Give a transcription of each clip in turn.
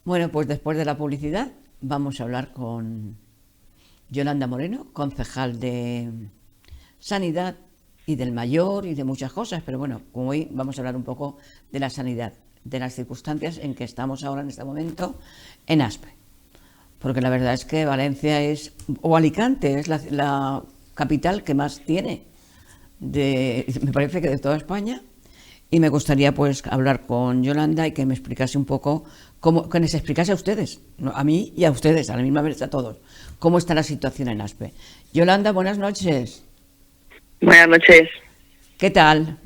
Bueno, pues después de la publicidad vamos a hablar con Yolanda Moreno, concejal de Sanidad y del Mayor y de muchas cosas, pero bueno, como hoy vamos a hablar un poco de la sanidad, de las circunstancias en que estamos ahora en este momento en Aspe. Porque la verdad es que Valencia es, o Alicante, es la capital que más tiene, me parece que de toda España. Y me gustaría pues hablar con Yolanda y que me explicase un poco, que les explicase a ustedes, a mí y a ustedes, a la misma vez a todos, cómo está la situación en Aspe. Yolanda, buenas noches. Buenas noches. ¿Qué tal?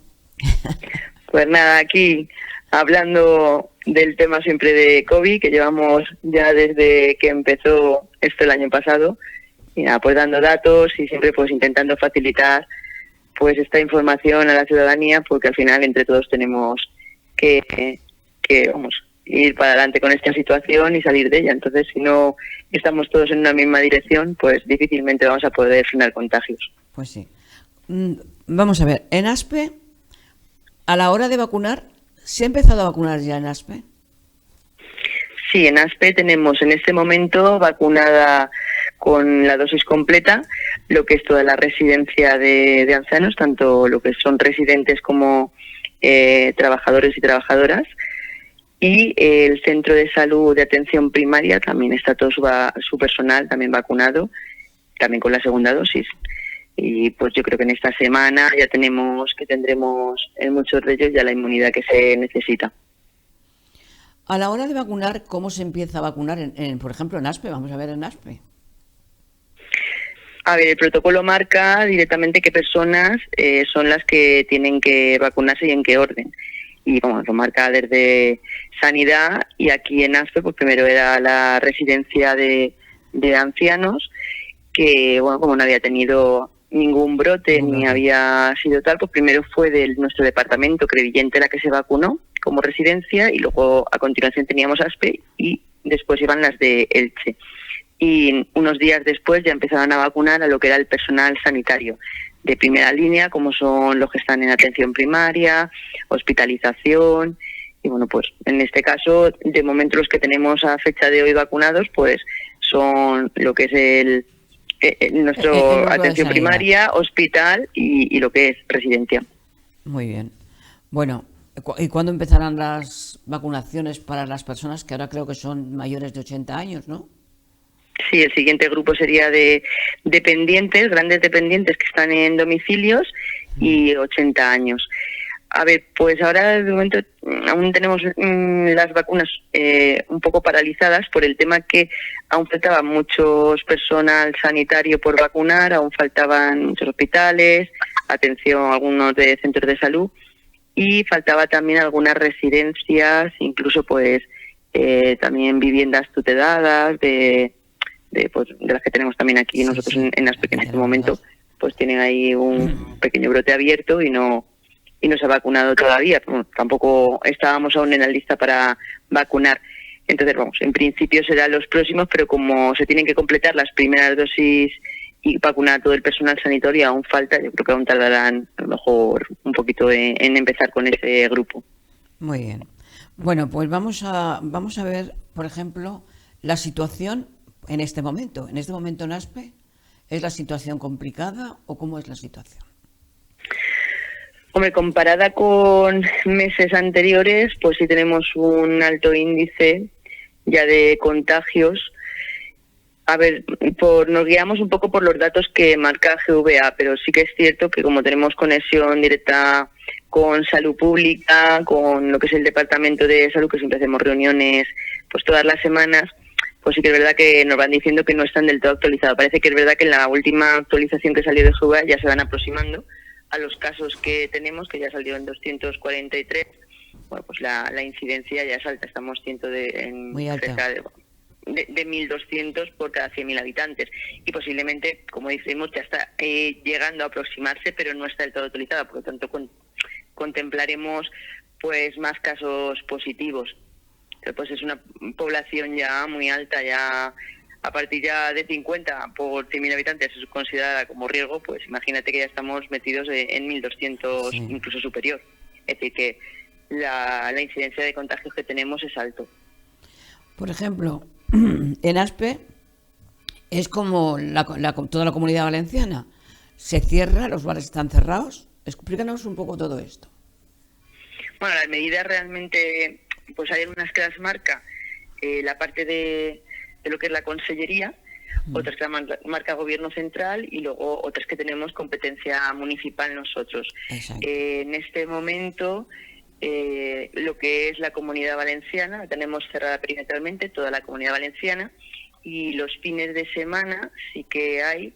Pues nada, aquí hablando del tema siempre de COVID, que llevamos ya desde que empezó esto el año pasado, y nada, pues dando datos y siempre pues intentando facilitar pues esta información a la ciudadanía, porque al final entre todos tenemos que vamos, ir para adelante con esta situación y salir de ella. Entonces, si no estamos todos en una misma dirección, pues difícilmente vamos a poder frenar contagios. Pues sí. Vamos a ver, en Aspe, a la hora de vacunar, ¿se ha empezado a vacunar ya en Aspe? Sí, en Aspe tenemos en este momento vacunada con la dosis completa lo que es toda la residencia de ancianos, tanto lo que son residentes como trabajadores y trabajadoras. Y el centro de salud de atención primaria también está todo su personal también vacunado, también con la segunda dosis. Y pues yo creo que en esta semana ya tendremos en muchos de ellos ya la inmunidad que se necesita. A la hora de vacunar, ¿cómo se empieza a vacunar, por ejemplo, en Aspe? Vamos a ver en Aspe. A ver, el protocolo marca directamente qué personas son las que tienen que vacunarse y en qué orden. Y bueno, lo marca desde Sanidad, y aquí en Aspe pues primero era la residencia de ancianos, que bueno, como no había tenido ningún brote ni había sido tal, pues primero fue de nuestro departamento Crevillente la que se vacunó como residencia, y luego a continuación teníamos Aspe y después iban las de Elche. Y unos días después ya empezaron a vacunar a lo que era el personal sanitario de primera línea, como son los que están en atención primaria, hospitalización. Y bueno, pues en este caso, de momento los que tenemos a fecha de hoy vacunados, pues son lo que es nuestro atención primaria, hospital y lo que es residencia. Muy bien. Bueno, ¿y cuándo empezarán las vacunaciones para las personas que ahora creo que son mayores de 80 años, no? Sí, el siguiente grupo sería de dependientes, grandes dependientes que están en domicilios y 80 años. A ver, pues ahora de momento aún tenemos las vacunas un poco paralizadas por el tema que aún faltaba muchos personal sanitario por vacunar, aún faltaban muchos hospitales, atención a algunos de centros de salud, y faltaba también algunas residencias, incluso pues también viviendas tuteladas de las que tenemos también aquí nosotros en Aspe, que en este momento pues tienen ahí un pequeño brote abierto y no se ha vacunado todavía. Bueno, tampoco estábamos aún en la lista para vacunar. Entonces, vamos, en principio serán los próximos, pero como se tienen que completar las primeras dosis y vacunar a todo el personal sanitario, aún falta. Yo creo que aún tardarán a lo mejor un poquito en empezar con ese grupo. Muy bien. Bueno, pues vamos a ver, por ejemplo, la situación en este momento. En este momento en Aspe, ¿es la situación complicada o cómo es la situación? Hombre, comparada con meses anteriores, pues sí tenemos un alto índice ya de contagios. A ver, nos guiamos un poco por los datos que marca GVA, pero sí que es cierto que como tenemos conexión directa con salud pública, con lo que es el departamento de salud, que siempre hacemos reuniones pues todas las semanas, pues sí que es verdad que nos van diciendo que no están del todo actualizados. Parece que es verdad que en la última actualización que salió de GVA ya se van aproximando a los casos que tenemos, que ya salió en 243. Bueno, pues la incidencia ya es alta, estamos muy alta, cerca de 1.200 por cada 100.000 habitantes, y posiblemente, como decimos, ya está llegando a aproximarse, pero no está del todo actualizada, por lo tanto contemplaremos pues más casos positivos. Pero pues es una población ya muy alta, ya a partir ya de 50 por 100.000 habitantes es considerada como riesgo, pues imagínate que ya estamos metidos en 1.200, sí, incluso superior. Es decir, que la incidencia de contagios que tenemos es alto. Por ejemplo, en Aspe es como toda la Comunidad Valenciana. Se cierra, los bares están cerrados. Explícanos un poco todo esto. Bueno, las medidas realmente, pues hay unas que las marca la parte de lo que es la consellería, otras que las marca Gobierno Central y luego otras que tenemos competencia municipal nosotros. En este momento, lo que es la Comunidad Valenciana, la tenemos cerrada perimetralmente, toda la Comunidad Valenciana, y los fines de semana sí que hay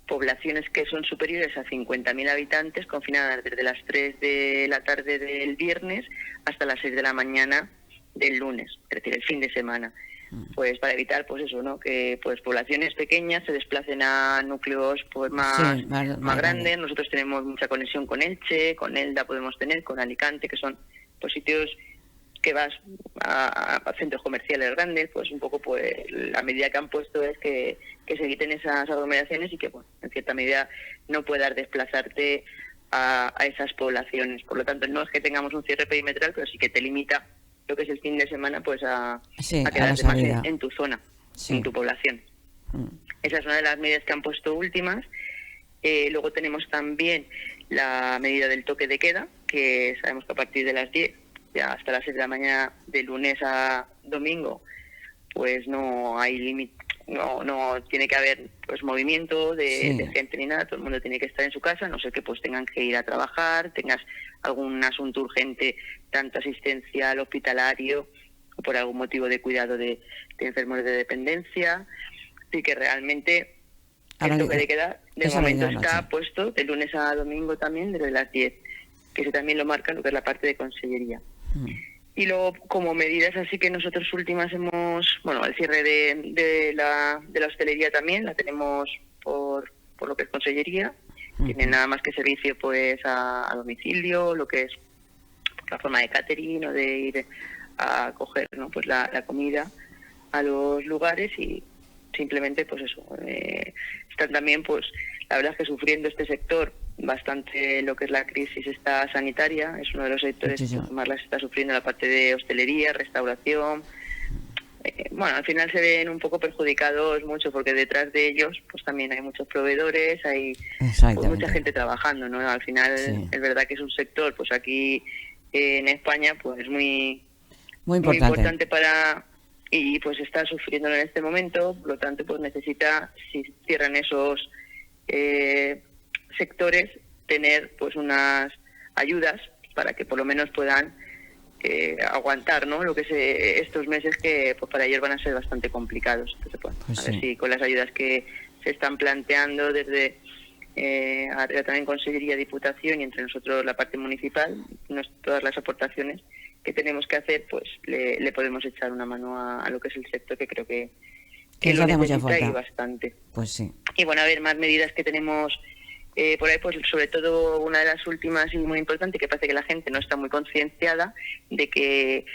poblaciones que son superiores a 50.000 habitantes confinadas desde las 3 de la tarde del viernes hasta las 6 de la mañana del lunes, es decir, el fin de semana. Pues para evitar, pues eso, ¿no? Que pues poblaciones pequeñas se desplacen a núcleos pues más grandes. Nosotros tenemos mucha conexión con Elche, con Elda podemos tener, con Alicante, que son pues sitios que vas a centros comerciales grandes, pues un poco pues la medida que han puesto es que se eviten esas aglomeraciones y que, bueno, en cierta medida no puedas desplazarte a esas poblaciones. Por lo tanto, no es que tengamos un cierre perimetral, pero sí que te limita lo que es el fin de semana pues a quedarte más en tu zona, en tu población. Esa es una de las medidas que han puesto últimas. Luego tenemos también la medida del toque de queda, que sabemos que a partir de las 10 ya hasta las 6 de la mañana de lunes a domingo pues no hay límite, no tiene que haber pues movimiento de gente ni nada, todo el mundo tiene que estar en su casa, no sé que pues tengan que ir a trabajar, tengas algún asunto urgente, tanto asistencial, hospitalario o por algún motivo de cuidado de enfermos de dependencia. Así que realmente el toque de queda de momento está puesto de lunes a domingo también desde las 10, que eso también lo marca lo que es la parte de consellería. Y luego, como medidas así que nosotros últimas hemos, bueno, el cierre de la hostelería también la tenemos por lo que es consellería. Tiene nada más que servicio pues a domicilio, lo que es la forma de catering o de ir a coger, ¿no? Pues la comida a los lugares y simplemente pues eso. Están también pues la verdad es que sufriendo este sector bastante lo que es la crisis esta sanitaria, es uno de los sectores que más las está sufriendo la parte de hostelería, restauración. Bueno, al final se ven un poco perjudicados mucho porque detrás de ellos pues también hay muchos proveedores, hay pues, mucha gente trabajando, ¿no? Al final es verdad que es un sector pues aquí en España pues muy importante para y pues está sufriendo en este momento, por lo tanto pues necesita, si cierran esos sectores, tener pues unas ayudas para que por lo menos puedan aguantar, ¿no? Lo que es estos meses que pues para ellos van a ser bastante complicados. Entonces, pues, a ver si con las ayudas que se están planteando desde arriba también Consellería, Diputación y entre nosotros la parte municipal, todas las aportaciones que tenemos que hacer, pues le podemos echar una mano a lo que es el sector, que creo que lo necesita y bastante. Pues sí. Y bueno, a ver, más medidas que tenemos por ahí, pues sobre todo una de las últimas y muy importante, que parece que la gente no está muy concienciada de que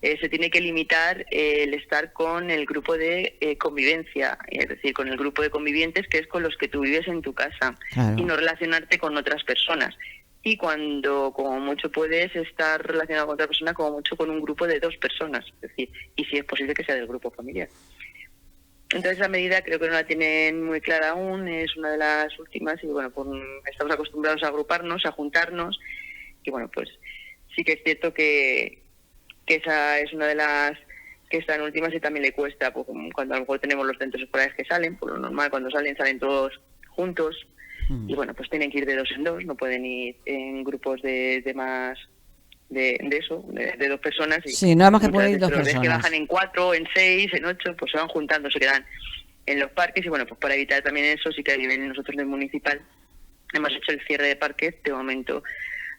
se tiene que limitar el estar con el grupo de convivencia, es decir, con el grupo de convivientes que es con los que tú vives en tu casa, y no relacionarte con otras personas. Y cuando como mucho puedes estar relacionado con otra persona, como mucho con un grupo de 2 personas, es decir, y si es posible que sea del grupo familiar. Entonces esa medida creo que no la tienen muy clara aún, es una de las últimas y bueno, pues estamos acostumbrados a agruparnos, a juntarnos y bueno, pues sí que es cierto que esa es una de las que están últimas y también le cuesta, pues, cuando a lo mejor tenemos los centros escolares que salen, por lo normal cuando salen todos juntos y bueno, pues tienen que ir de 2 en 2, no pueden ir en grupos de más de 2 personas. Y sí, nada más que pueden ir 2 personas. Que bajan en 4, en 6, en 8, pues se van juntando, se quedan en los parques y bueno, pues para evitar también eso, sí que a nivel nosotros del municipal hemos hecho el cierre de parques de momento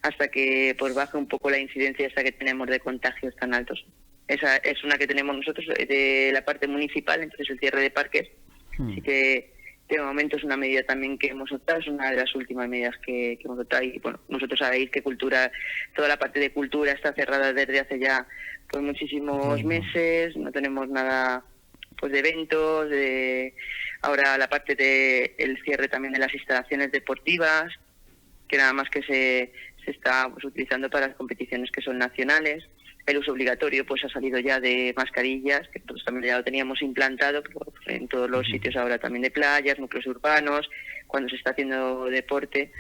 hasta que pues baje un poco la incidencia esta que tenemos de contagios tan altos. Esa es una que tenemos nosotros de la parte municipal, entonces el cierre de parques sí que de momento es una medida también que hemos adoptado, es una de las últimas medidas que hemos adoptado y bueno, nosotros sabéis que toda la parte de cultura está cerrada desde hace ya pues muchísimos meses, no tenemos nada pues de eventos, ahora la parte de el cierre también de las instalaciones deportivas, que nada más que se está pues utilizando para las competiciones que son nacionales, El uso obligatorio pues ha salido ya de mascarillas, que nosotros también ya lo teníamos implantado, pero en todos los sitios ahora también de playas, núcleos urbanos, cuando se está haciendo deporte.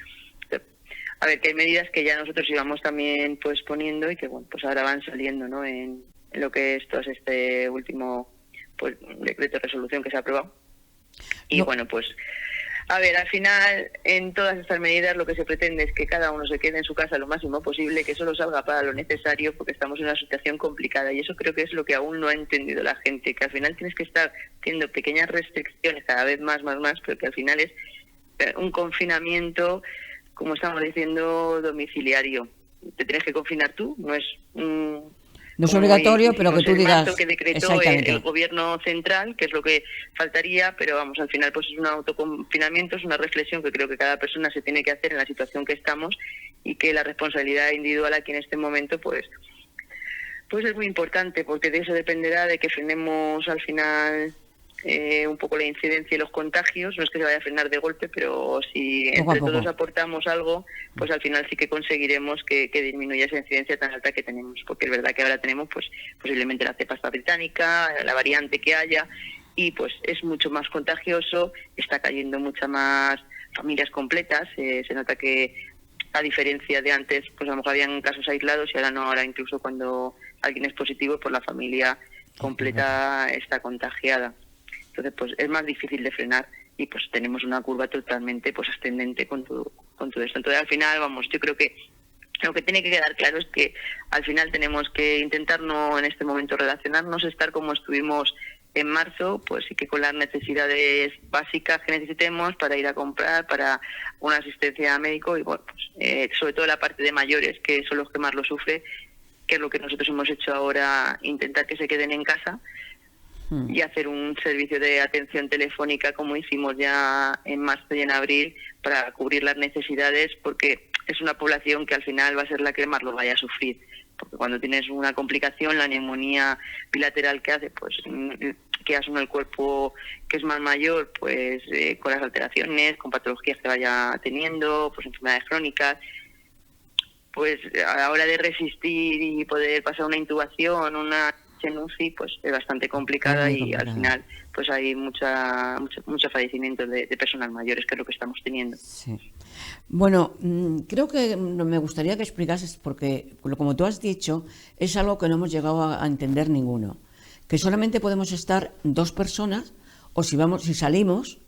A ver, que hay medidas que ya nosotros íbamos también pues poniendo y que bueno, pues ahora van saliendo, ¿no? En lo que es todo este último pues decreto de resolución que se ha aprobado. Y bueno, pues a ver, al final, en todas estas medidas lo que se pretende es que cada uno se quede en su casa lo máximo posible, que solo salga para lo necesario, porque estamos en una situación complicada. Y eso creo que es lo que aún no ha entendido la gente, que al final tienes que estar teniendo pequeñas restricciones cada vez más, pero que al final es un confinamiento, como estamos diciendo, domiciliario. Te tienes que confinar tú, no es no es obligatorio, pero que tú digas... que decretó el gobierno central, que es lo que faltaría, pero vamos, al final pues es un autoconfinamiento, es una reflexión que creo que cada persona se tiene que hacer en la situación que estamos y que la responsabilidad individual aquí en este momento pues es muy importante, porque de eso dependerá de que frenemos al final un poco la incidencia y los contagios. No es que se vaya a frenar de golpe, pero si entre todos aportamos algo, pues al final sí que conseguiremos que disminuya esa incidencia tan alta que tenemos, porque es verdad que ahora tenemos pues posiblemente la cepa esta británica, la variante que haya, y pues es mucho más contagioso, está cayendo muchas más familias completas, se nota que a diferencia de antes, pues a lo mejor habían casos aislados y ahora no, ahora incluso cuando alguien es positivo, pues la familia completa está contagiada. Entonces, pues es más difícil de frenar y pues tenemos una curva totalmente pues ascendente con todo esto. Entonces, al final, vamos, yo creo que lo que tiene que quedar claro es que al final tenemos que intentar no en este momento relacionarnos, estar como estuvimos en marzo, pues sí que con las necesidades básicas que necesitemos para ir a comprar, para una asistencia a médico y bueno, pues sobre todo la parte de mayores, que son los que más lo sufren, que es lo que nosotros hemos hecho ahora, intentar que se queden en casa y hacer un servicio de atención telefónica como hicimos ya en marzo y en abril para cubrir las necesidades, porque es una población que al final va a ser la que más lo vaya a sufrir, porque cuando tienes una complicación, la neumonía bilateral que hace, pues que asume el cuerpo que es más mayor, pues con las alteraciones, con patologías que vaya teniendo, pues enfermedades crónicas, pues a la hora de resistir y poder pasar una intubación, una en UCI, pues es bastante complicada y al final pues hay mucho fallecimiento de personas mayores, que es lo que estamos teniendo. Sí. Bueno, creo que me gustaría que explicases, porque como tú has dicho, es algo que no hemos llegado a entender ninguno, que solamente podemos estar 2 personas, o si salimos,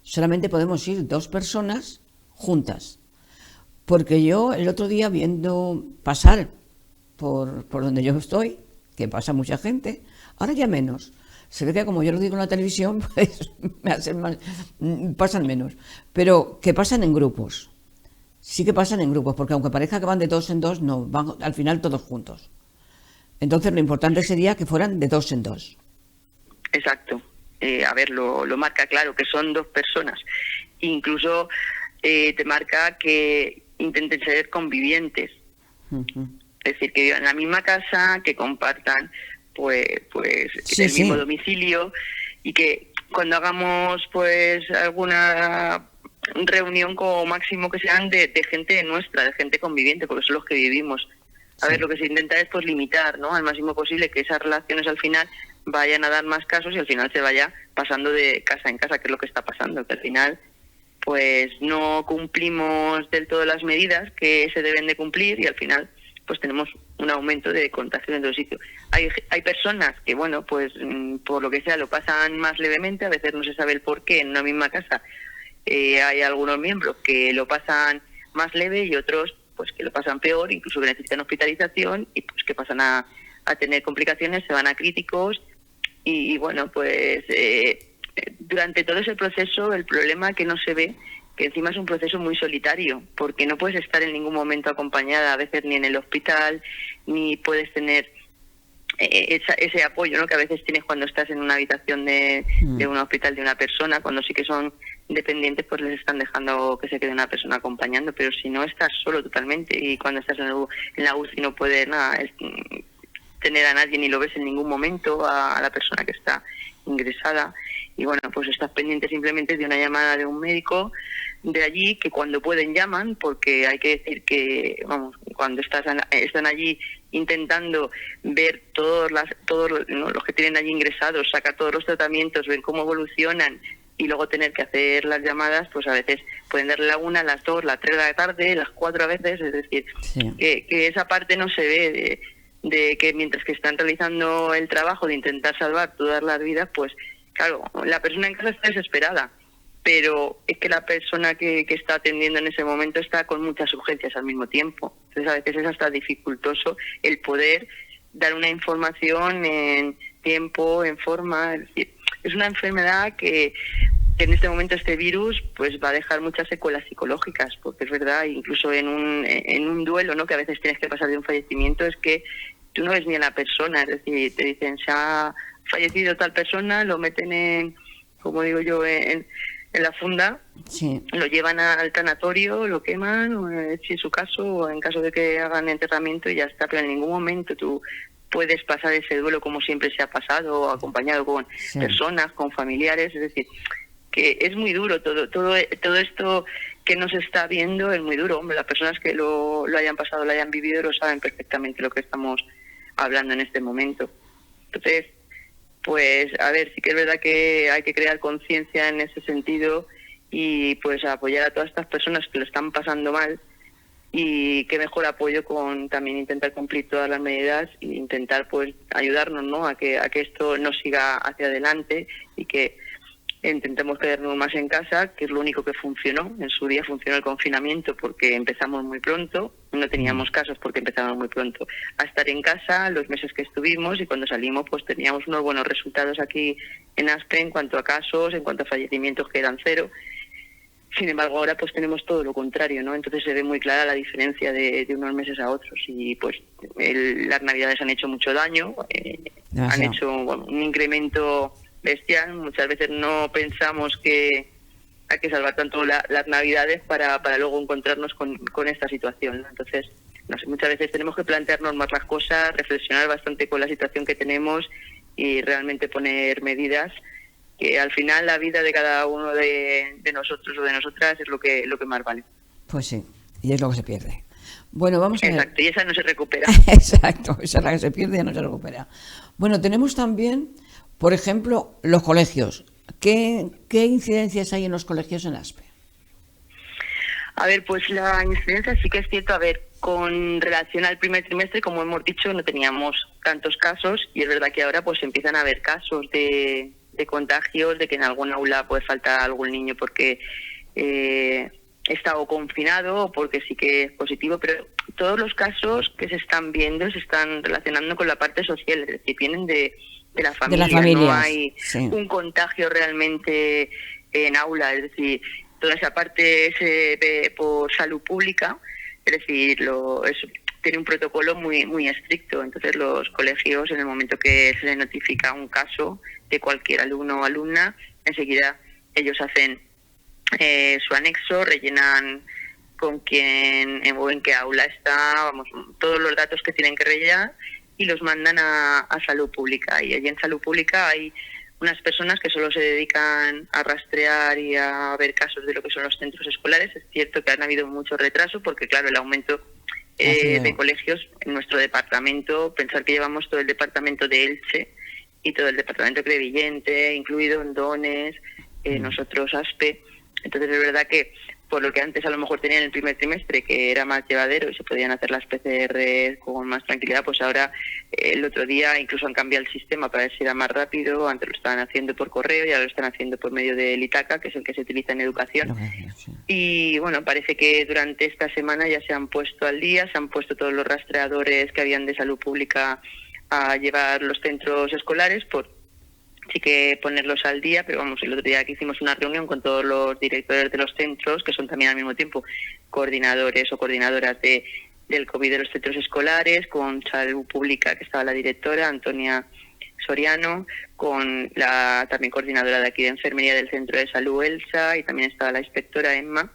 solamente podemos ir 2 personas juntas. Porque yo el otro día, viendo pasar por donde yo estoy, que pasa mucha gente, ahora ya menos. Se ve que como yo lo digo en la televisión, pues pasan menos. Pero que pasan en grupos. Sí que pasan en grupos, porque aunque parezca que van de 2 en 2, no, van al final todos juntos. Entonces lo importante sería que fueran de 2 en 2. Exacto. A ver, lo marca claro, que son 2 personas. Incluso te marca que intenten ser convivientes. Es decir, que vivan en la misma casa, que compartan pues el mismo domicilio, y que cuando hagamos pues alguna reunión, como máximo que sean de gente nuestra, de gente conviviente, porque son los que vivimos. A ver, lo que se intenta es pues limitar, ¿no?, al máximo posible que esas relaciones al final vayan a dar más casos y al final se vaya pasando de casa en casa, que es lo que está pasando, que al final pues no cumplimos del todo las medidas que se deben de cumplir y al final pues tenemos un aumento de contagio en todo sitio. Hay personas que, bueno, pues por lo que sea lo pasan más levemente, a veces no se sabe el por qué en una misma casa. Hay algunos miembros que lo pasan más leve y otros pues que lo pasan peor, incluso que necesitan hospitalización y pues que pasan a tener complicaciones, se van a críticos y bueno, pues durante todo ese proceso el problema que no se ve, que encima es un proceso muy solitario, porque no puedes estar en ningún momento acompañada, a veces ni en el hospital, ni puedes tener ese apoyo, ¿no?, que a veces tienes cuando estás en una habitación de un hospital de una persona. Cuando sí que son dependientes, pues les están dejando que se quede una persona acompañando, pero si no, estás solo totalmente, y cuando estás en la UCI no puedes tener a nadie, ni lo ves en ningún momento a la persona que está ingresada. Y bueno, pues estás pendiente simplemente de una llamada de un médico de allí, que cuando pueden llaman, porque hay que decir que, vamos, cuando están allí intentando ver todos ¿no? los que tienen allí ingresados, sacar todos los tratamientos, ver cómo evolucionan y luego tener que hacer las llamadas, pues a veces pueden darle la 1, las 2, las 3 de la tarde, las 4 a veces, es decir, que esa parte no se ve de que mientras que están realizando el trabajo de intentar salvar todas las vidas, pues claro, la persona en casa está desesperada, pero es que la persona que está atendiendo en ese momento está con muchas urgencias al mismo tiempo. Entonces a veces es hasta dificultoso el poder dar una información en tiempo, en forma. Es decir, es una enfermedad que en este momento este virus pues va a dejar muchas secuelas psicológicas, porque es verdad, incluso en un duelo, ¿no?, que a veces tienes que pasar de un fallecimiento, es que tú no ves ni a la persona, es decir, te dicen se ha fallecido tal persona, lo meten en, como digo yo, en la funda, lo llevan al tanatorio, lo queman, si es su caso, o en caso de que hagan enterramiento y ya está, pero en ningún momento tú puedes pasar ese duelo como siempre se ha pasado, acompañado con personas, con familiares, es decir, que es muy duro todo esto que nos está viendo, es muy duro. Hombre, las personas que lo hayan pasado, lo hayan vivido, lo saben perfectamente lo que estamos hablando en este momento. Entonces, pues a ver, sí que es verdad que hay que crear conciencia en ese sentido y pues apoyar a todas estas personas que lo están pasando mal, y qué mejor apoyo con también intentar cumplir todas las medidas e intentar pues ayudarnos, ¿no?, a que esto no siga hacia adelante y que intentemos quedarnos más en casa, que es lo único que funcionó. En su día funcionó el confinamiento porque empezamos muy pronto, no teníamos casos porque empezamos muy pronto a estar en casa los meses que estuvimos, y cuando salimos pues teníamos unos buenos resultados aquí en Aspe en cuanto a casos, en cuanto a fallecimientos, que eran 0. Sin embargo, ahora pues tenemos todo lo contrario, ¿no? Entonces se ve muy clara la diferencia de unos meses a otros, y pues las navidades han hecho mucho daño, han hecho un incremento bestial. Muchas veces no pensamos que hay que salvar tanto las navidades para luego encontrarnos con esta situación, ¿no? Entonces, no sé, muchas veces tenemos que plantearnos más las cosas, reflexionar bastante con la situación que tenemos y realmente poner medidas, que al final la vida de cada uno de nosotros o de nosotras es lo que más vale. Pues sí, y es lo que se pierde. Bueno, vamos a ver. Exacto, y esa no se recupera. Exacto, esa es la que se pierde y no se recupera. Bueno, tenemos también, por ejemplo, los colegios. ¿Qué incidencias hay en los colegios en Aspe? A ver, pues la incidencia sí que es cierto. A ver, con relación al primer trimestre, como hemos dicho, no teníamos tantos casos, y es verdad que ahora pues empiezan a haber casos de contagios, de que en algún aula puede faltar algún niño porque está o confinado o porque sí que es positivo, pero todos los casos que se están viendo se están relacionando con la parte social, es decir, vienen de la familia, no hay un contagio realmente en aula, es decir, toda esa parte se ve por salud pública, es decir, tiene un protocolo muy estricto. Entonces los colegios, en el momento que se les notifica un caso de cualquier alumno o alumna, enseguida ellos hacen su anexo, rellenan con quién o en qué aula está, todos los datos que tienen que rellenar, y los mandan a salud pública. Y allí en salud pública hay unas personas que solo se dedican a rastrear y a ver casos de lo que son los centros escolares. Es cierto que han habido mucho retraso porque, claro, el aumento de colegios en nuestro departamento, pensar que llevamos todo el departamento de Elche y todo el departamento de Crevillente, incluido en Dones, nosotros Aspe. Entonces es verdad que por lo que antes a lo mejor tenían el primer trimestre, que era más llevadero y se podían hacer las PCR con más tranquilidad, pues ahora el otro día incluso han cambiado el sistema para ver si era más rápido. Antes lo estaban haciendo por correo y ahora lo están haciendo por medio del ITACA, que es el que se utiliza en educación. Y bueno, parece que durante esta semana ya se han puesto al día, se han puesto todos los rastreadores que habían de salud pública a llevar los centros escolares, sí que ponerlos al día, pero vamos, el otro día que hicimos una reunión con todos los directores de los centros, que son también al mismo tiempo coordinadores o coordinadoras del COVID de los centros escolares, con salud pública, que estaba la directora, Antonia Soriano, con la también coordinadora de aquí de enfermería del centro de salud, Elsa, y también estaba la inspectora, Emma.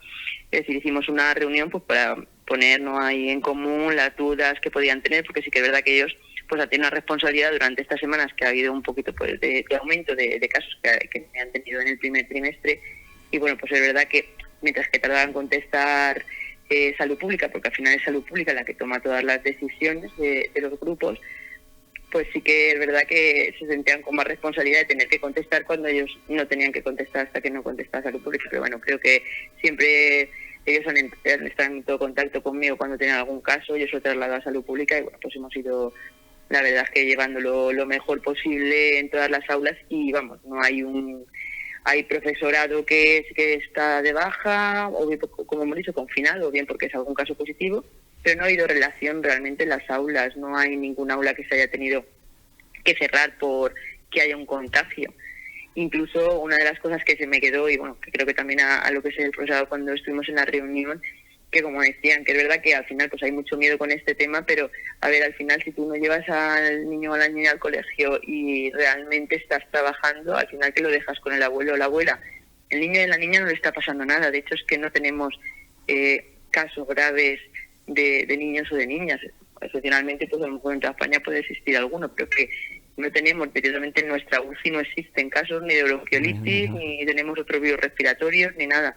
Es decir, hicimos una reunión pues para ponernos ahí en común las dudas que podían tener, porque sí que es verdad que ellos pues tienen una responsabilidad durante estas semanas que ha habido un poquito pues de aumento de casos que han tenido en el primer trimestre. Y bueno, pues es verdad que mientras que tardaban en contestar salud pública, porque al final es salud pública la que toma todas las decisiones de los grupos, pues sí que es verdad que se sentían con más responsabilidad de tener que contestar cuando ellos no tenían que contestar hasta que no contestaba salud pública. Pero bueno, creo que siempre ellos están en todo contacto conmigo cuando tienen algún caso, yo se lo traslado a salud pública y bueno, pues hemos ido, la verdad es que llevándolo lo mejor posible en todas las aulas y vamos, no hay hay profesorado que está de baja, o bien, como hemos dicho, confinado, o bien porque es algún caso positivo, pero no ha habido relación realmente en las aulas, no hay ningún aula que se haya tenido que cerrar por que haya un contagio. Incluso una de las cosas que se me quedó, y bueno, que creo que también a lo que es el profesorado cuando estuvimos en la reunión, que como decían, que es verdad que al final pues hay mucho miedo con este tema, pero a ver, al final si tú no llevas al niño o a la niña al colegio y realmente estás trabajando, al final que lo dejas con el abuelo o la abuela. El niño y la niña no le está pasando nada, de hecho es que no tenemos casos graves de niños o de niñas. Excepcionalmente, pues a lo mejor en toda España puede existir alguno, pero que no tenemos, directamente en nuestra UCI no existen casos ni de bronquiolitis, ni tenemos otros virus respiratorios, ni nada.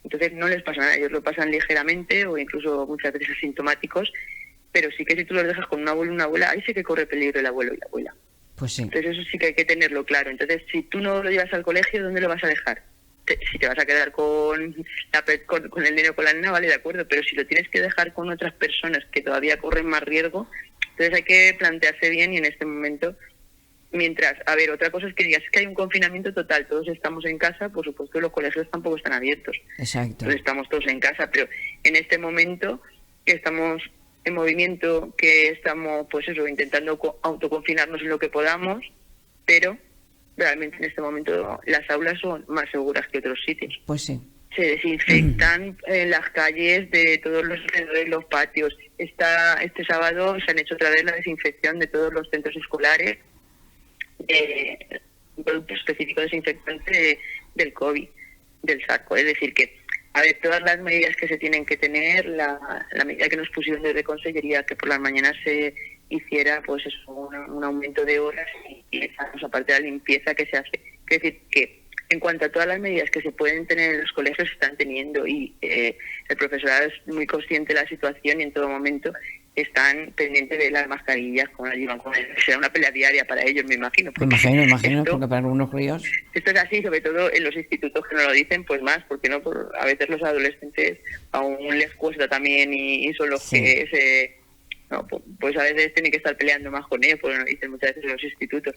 Entonces no les pasa nada, ellos lo pasan ligeramente o incluso muchas veces asintomáticos, pero sí que si tú los dejas con un abuelo o una abuela, ahí sí que corre peligro el abuelo y la abuela. Pues sí. Entonces eso sí que hay que tenerlo claro. Entonces si tú no lo llevas al colegio, ¿dónde lo vas a dejar? Si te vas a quedar con el niño o con la nena, vale, de acuerdo, pero si lo tienes que dejar con otras personas que todavía corren más riesgo, entonces hay que plantearse bien y en este momento, mientras, a ver, otra cosa es que digas que hay un confinamiento total, todos estamos en casa, por supuesto los colegios tampoco están abiertos. Exacto. Entonces estamos todos en casa, pero en este momento que estamos en movimiento, que estamos, pues eso, intentando autoconfinarnos en lo que podamos, pero realmente en este momento las aulas son más seguras que otros sitios. Pues sí. Se desinfectan las calles de todos los alrededores, los patios. Este sábado se han hecho otra vez la desinfección de todos los centros escolares, un producto específico desinfectante del COVID, del saco. Es decir que, a ver, todas las medidas que se tienen que tener, la medida que nos pusieron desde Consellería, que por las mañanas se hiciera pues eso, un aumento de horas y aparte de la limpieza que se hace. Es decir, que en cuanto a todas las medidas que se pueden tener en los colegios se están teniendo y el profesorado es muy consciente de la situación y en todo momento están pendientes de las mascarillas, como las llevan con él. Será una pelea diaria para ellos, me imagino. Me imagino, porque para algunos críos... Esto es así, sobre todo en los institutos que no lo dicen, pues más, porque no a veces los adolescentes aún les cuesta también y son los que se... No, pues a veces tienen que estar peleando más con ellos, porque lo dicen muchas veces en los institutos.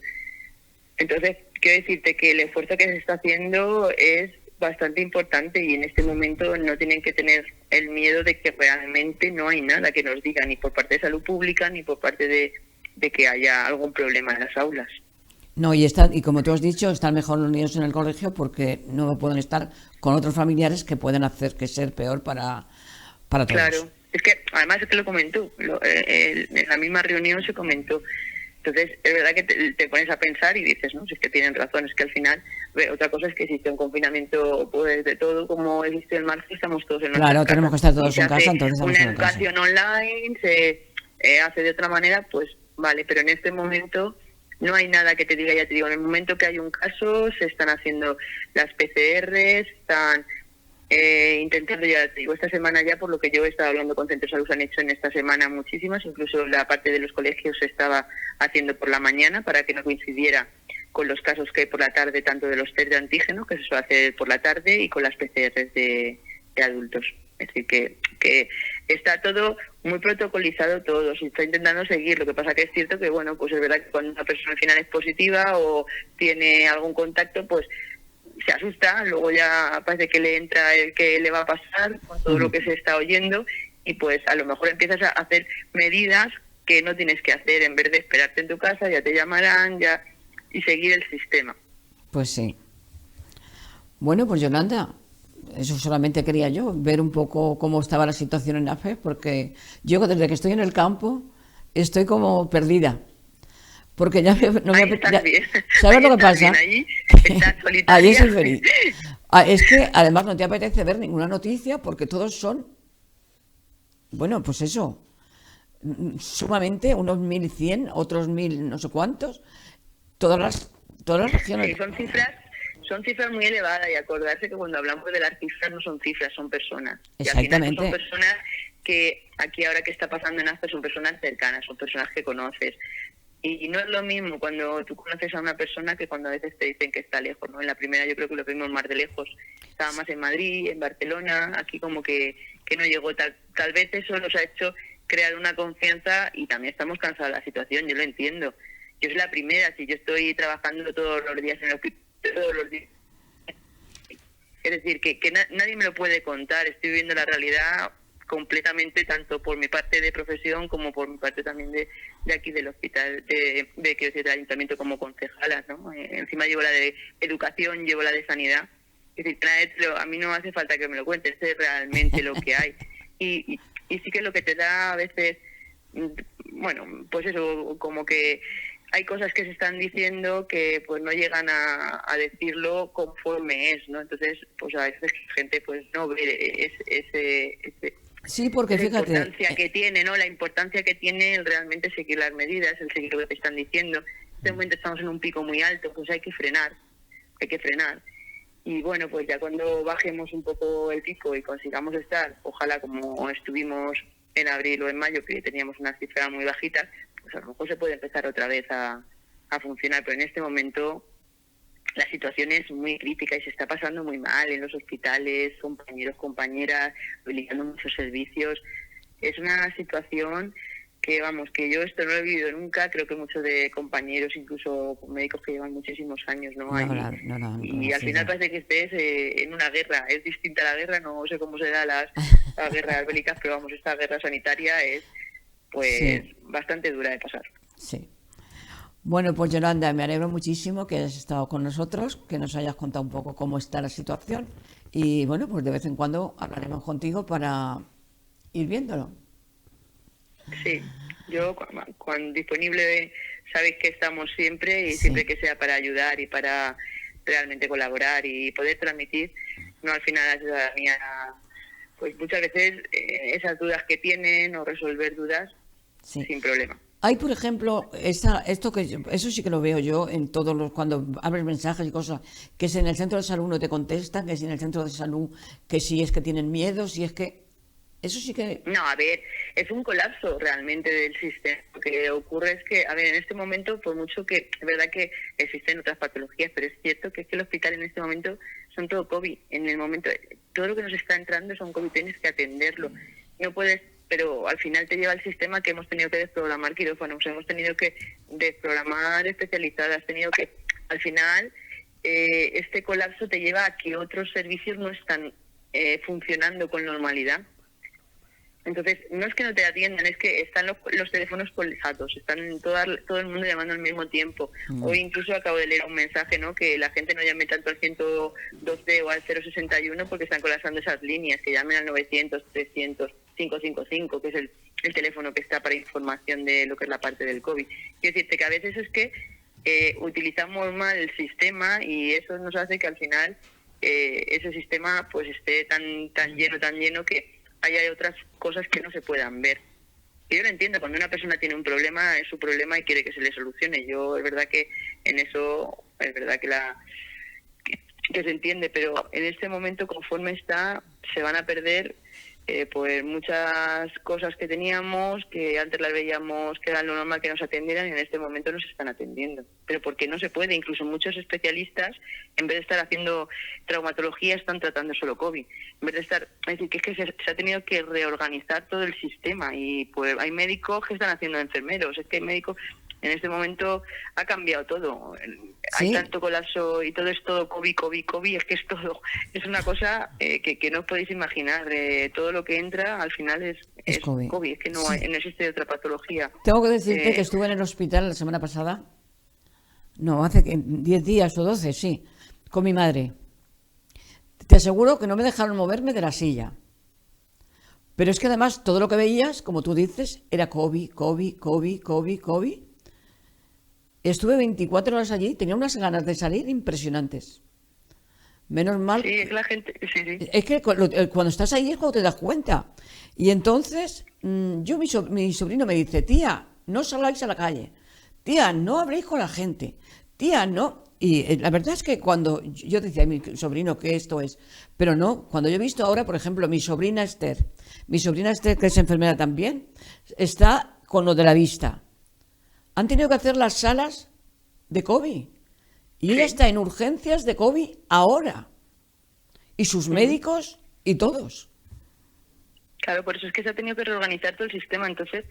Entonces, quiero decirte que el esfuerzo que se está haciendo es bastante importante y en este momento no tienen que tener el miedo de que realmente no hay nada que nos diga, ni por parte de salud pública, ni por parte de que haya algún problema en las aulas. No, y como tú has dicho, están mejor los niños en el colegio porque no pueden estar con otros familiares que pueden hacer que ser peor para todos. Claro, es que además es que lo comentó, en la misma reunión se comentó. Entonces, es verdad que te pones a pensar y dices, no, si es que tienen razón, es que al final, otra cosa es que existe un confinamiento pues de todo, como existe en marzo, estamos todos en nuestra casa. Claro, tenemos que estar todos en casa, entonces una educación online, se hace de otra manera, pues vale, pero en este momento no hay nada que te diga, ya te digo, en el momento que hay un caso, se están haciendo las PCRs, están intentando, ya te digo, esta semana ya, por lo que yo he estado hablando con centros de salud, han hecho en esta semana muchísimas, incluso la parte de los colegios se estaba haciendo por la mañana para que no coincidiera con los casos que hay por la tarde, tanto de los test de antígeno, que se suele hacer por la tarde, y con las PCRs de adultos. Es decir, que está todo muy protocolizado, todo, se está intentando seguir. Lo que pasa que es cierto que, bueno, pues es verdad que cuando una persona al final es positiva o tiene algún contacto, pues se asusta, luego ya parece que le entra el que le va a pasar con todo lo que se está oyendo y pues a lo mejor empiezas a hacer medidas que no tienes que hacer, en vez de esperarte en tu casa, ya te llamarán ya y seguir el sistema. Pues sí. Bueno, pues Yolanda, eso solamente quería yo, ver un poco cómo estaba la situación en la FE, porque yo desde que estoy en el campo estoy como perdida. Porque ya no me apetece. ¿Sabes lo que pasa? Allí soy feliz. Es que además no te apetece ver ninguna noticia porque todos son, bueno, pues eso, sumamente, unos 1.100, otros 1.000 no sé cuántos, todas las regiones. Sí, son cifras muy elevadas, y acordarse que cuando hablamos de las cifras no son cifras, son personas. Exactamente. Y al final son personas que aquí ahora que está pasando en Aspe son personas cercanas, son personas que conoces. Y no es lo mismo cuando tú conoces a una persona que cuando a veces te dicen que está lejos, ¿no? En la primera yo creo que lo vimos más de lejos. Estaba más en Madrid, en Barcelona, aquí como que no llegó. Tal vez eso nos ha hecho crear una confianza, y también estamos cansados de la situación, yo lo entiendo. Yo soy la primera, si yo estoy trabajando todos los días en el hospital, todos los días. Es decir, que nadie me lo puede contar, estoy viviendo la realidad completamente, tanto por mi parte de profesión como por mi parte también de aquí del hospital, del ayuntamiento como concejala, ¿no? Encima llevo la de educación, llevo la de sanidad. Es decir, a mí no hace falta que me lo cuentes, es realmente lo que hay. Y sí que lo que te da a veces, bueno, pues eso, como que hay cosas que se están diciendo que pues no llegan a decirlo conforme es, ¿no? Entonces, pues a veces la gente pues no ve ese sí, porque esa fíjate, importancia que tiene, ¿no? La importancia que tiene el realmente seguir las medidas, el seguir lo que te están diciendo. En este momento estamos en un pico muy alto, pues hay que frenar. Y bueno, pues ya cuando bajemos un poco el pico y consigamos estar, ojalá como estuvimos en abril o en mayo, que teníamos una cifra muy bajita, pues a lo mejor se puede empezar otra vez a funcionar. Pero en este momento la situación es muy crítica y se está pasando muy mal en los hospitales, compañeros, compañeras, habilitando muchos servicios. Es una situación que, vamos, que yo esto no lo he vivido nunca, creo que muchos de compañeros, incluso médicos que llevan muchísimos años, ¿no? Y al final parece que estés en una guerra. Es distinta la guerra, no sé cómo serán las guerras bélicas, pero vamos, esta guerra sanitaria es pues bastante dura de pasar. Sí. Bueno, pues Yolanda, me alegro muchísimo que hayas estado con nosotros, que nos hayas contado un poco cómo está la situación, y bueno, pues de vez en cuando hablaremos contigo para ir viéndolo. Sí, yo cuando disponible sabéis que estamos siempre, y siempre que sea para ayudar y para realmente colaborar y poder transmitir, no al final a la ciudadanía, pues muchas veces esas dudas que tienen o resolver dudas sin problema. Hay, por ejemplo, eso sí que lo veo yo en todos los, cuando abres mensajes y cosas, que si en el centro de salud no te contestan, que si en el centro de salud, que si es que tienen miedo, si es que... Eso sí que... No, a ver, es un colapso realmente del sistema. Lo que ocurre es que, a ver, en este momento, por mucho que es verdad que existen otras patologías, pero es cierto que el hospital en este momento son todo COVID. En el momento, todo lo que nos está entrando son COVID, tienes que atenderlo. No puedes, pero al final te lleva el sistema que hemos tenido que desprogramar quirófanos, hemos tenido que desprogramar especializadas, tenido que, al final, este colapso te lleva a que otros servicios no están funcionando con normalidad. Entonces, no es que no te atiendan, es que están los teléfonos colapsados, están todo el mundo llamando al mismo tiempo. Hoy incluso acabo de leer un mensaje, ¿no? Que la gente no llame tanto al 112 o al 061 porque están colapsando esas líneas, que llamen al 900, 300, 555, que es el teléfono que está para información de lo que es la parte del COVID. Quiero decirte que a veces es que utilizamos mal el sistema, y eso nos hace que al final ese sistema pues esté tan lleno que hay otras cosas que no se puedan ver. Yo lo entiendo, cuando una persona tiene un problema, es su problema y quiere que se le solucione. Yo, es verdad que en eso, es verdad que se entiende, pero en este momento, conforme está, se van a perder pues muchas cosas que teníamos, que antes las veíamos que era lo normal que nos atendieran, y en este momento no se están atendiendo. Pero porque no se puede, incluso muchos especialistas, en vez de estar haciendo traumatología, están tratando solo COVID. En vez de estar, es decir, que es que se ha tenido que reorganizar todo el sistema, y pues hay médicos que están haciendo enfermeros, es que hay médicos. En este momento ha cambiado todo. Hay tanto colapso y todo es todo COVID, es que es todo. Es una cosa que no os podéis imaginar. Todo lo que entra al final es COVID. Es que no existe otra patología. Tengo que decirte que estuve en el hospital la semana pasada. No, hace 10 días o 12, sí, con mi madre. Te aseguro que no me dejaron moverme de la silla. Pero es que además todo lo que veías, como tú dices, era COVID. Estuve 24 horas allí, tenía unas ganas de salir impresionantes. Menos mal. Sí, es la gente. Sí. Es que cuando estás ahí es cuando te das cuenta. Y entonces, mi sobrino me dice: tía, no salgáis a la calle. Tía, no habléis con la gente. tía, no. Y la verdad es que cuando yo decía a mi sobrino que esto es, pero no, cuando yo he visto ahora, por ejemplo, mi sobrina Esther, que es enfermera también, está con lo de la vista. Han tenido que hacer las salas de COVID y ella Sí. está en urgencias de COVID ahora. Y sus médicos y todos. Claro, por eso es que se ha tenido que reorganizar todo el sistema. Entonces,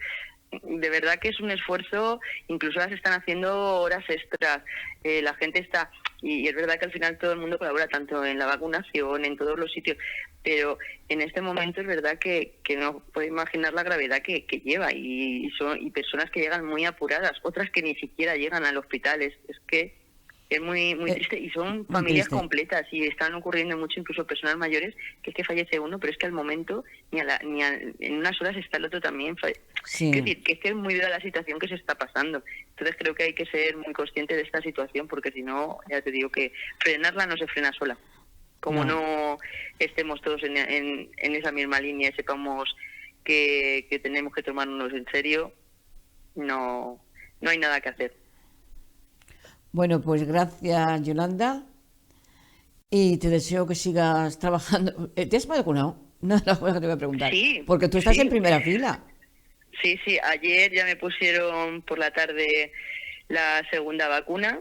de verdad que es un esfuerzo, incluso las están haciendo horas extras. La gente está, y es verdad que al final todo el mundo colabora, tanto en la vacunación, en todos los sitios, pero en este momento es verdad que no puedo imaginar la gravedad que lleva, y personas que llegan muy apuradas, otras que ni siquiera llegan al hospital. Es que es muy triste, y son Muy familias triste. completas, y están ocurriendo mucho, incluso personas mayores, que es que fallece uno, pero es que al momento, en unas horas está el otro también. Sí, Es decir, que es muy dura la situación que se está pasando. Entonces creo que hay que ser muy consciente de esta situación, porque si no, ya te digo que frenarla no se frena sola. Como no. no estemos todos en esa misma línea y sepamos que tenemos que tomarnos en serio, no hay nada que hacer. Bueno, pues gracias, Yolanda. Y te deseo que sigas trabajando. ¿Te has vacunado? Una de las cosas que te voy a preguntar. Sí, Porque tú estás en sí. primera fila. Sí, ayer ya me pusieron por la tarde la segunda vacuna,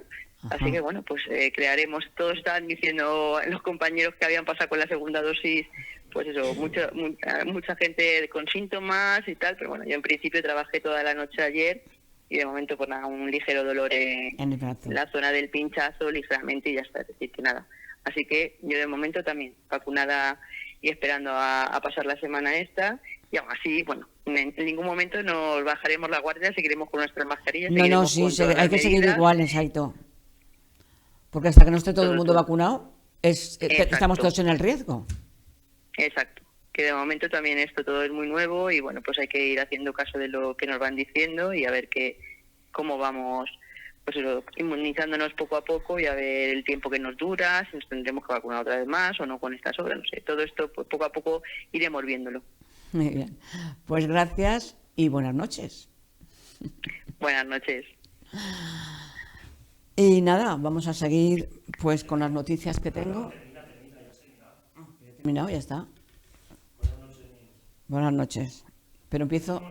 así Ajá. que bueno, pues crearemos. Todos estaban diciendo los compañeros que habían pasado con la segunda dosis, pues eso, mucha gente con síntomas y tal, pero bueno, yo en principio trabajé toda la noche ayer, y de momento pues nada, un ligero dolor En el brazo. en la zona del pinchazo, ligeramente, y ya está, es decir, que nada. Así que yo de momento también vacunada y esperando a pasar la semana esta. Y aún así, bueno, en ningún momento nos bajaremos la guardia, seguiremos con nuestras mascarillas, No, seguiremos sí, con todas hay las que seguir medidas. igual, exacto. Porque hasta que no esté todo el mundo Todo. vacunado, estamos Exacto, todos en el riesgo. exacto. Que de momento también esto todo es muy nuevo, y bueno, pues hay que ir haciendo caso de lo que nos van diciendo, y a ver cómo vamos, pues eso, inmunizándonos poco a poco, y a ver el tiempo que nos dura, si nos tendremos que vacunar otra vez más o no con estas obras, no sé. Todo esto pues poco a poco iremos viéndolo. Muy bien. Pues gracias y buenas noches. Buenas noches. Y nada, vamos a seguir pues con las noticias que tengo. Terminado, ya está. Buenas noches. Pero empiezo